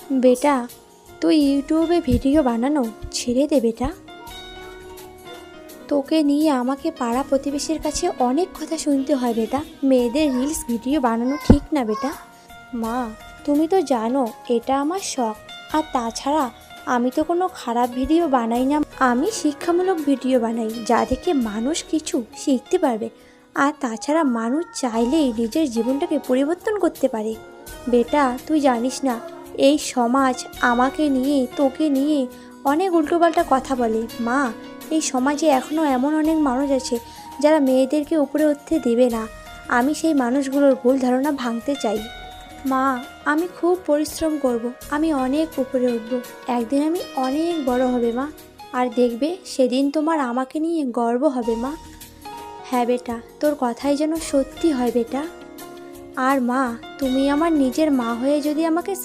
বেটা, তুই ইউটিউবে ভিডিও বানানো ছেড়ে দে বেটা। তোকে নিয়ে আমাকে পাড়া প্রতিবেশীর কাছে অনেক কথা শুনতে হয় বেটা। মেয়েদের রিলস ভিডিও বানানো ঠিক না বেটা। মা, তুমি তো জানো এটা আমার শখ। আর তাছাড়া আমি তো কোনো খারাপ ভিডিও বানাই না, আমি শিক্ষামূলক ভিডিও বানাই যা দেখে মানুষ কিছু শিখতে পারবে। আর তাছাড়া মানুষ চাইলেই নিজের জীবনটাকে পরিবর্তন করতে পারে। বেটা, তুই জানিস না এই সমাজ আমাকে নিয়ে তোকে নিয়ে অনেক উল্টোপাল্টা কথা বলে। মা, এই সমাজে এখনও এমন অনেক মানুষ আছে যারা মেয়েদেরকে উপরে উঠতে দেবে না। আমি সেই মানুষগুলোর ভুল ধারণা ভাঙতে চাই। মা, আমি খুব পরিশ্রম করব, আমি অনেক উপরে উঠব, একদিন আমি অনেক বড় হবে মা। আর দেখবে সেদিন তোমার আমাকে নিয়ে গর্ব হবে মা। হ্যাঁ বেটা, তোর কথাই যেন সত্যি হয় বেটা। আর মা, তুমি আমার নিজের মা হয়ে যদি আমাকে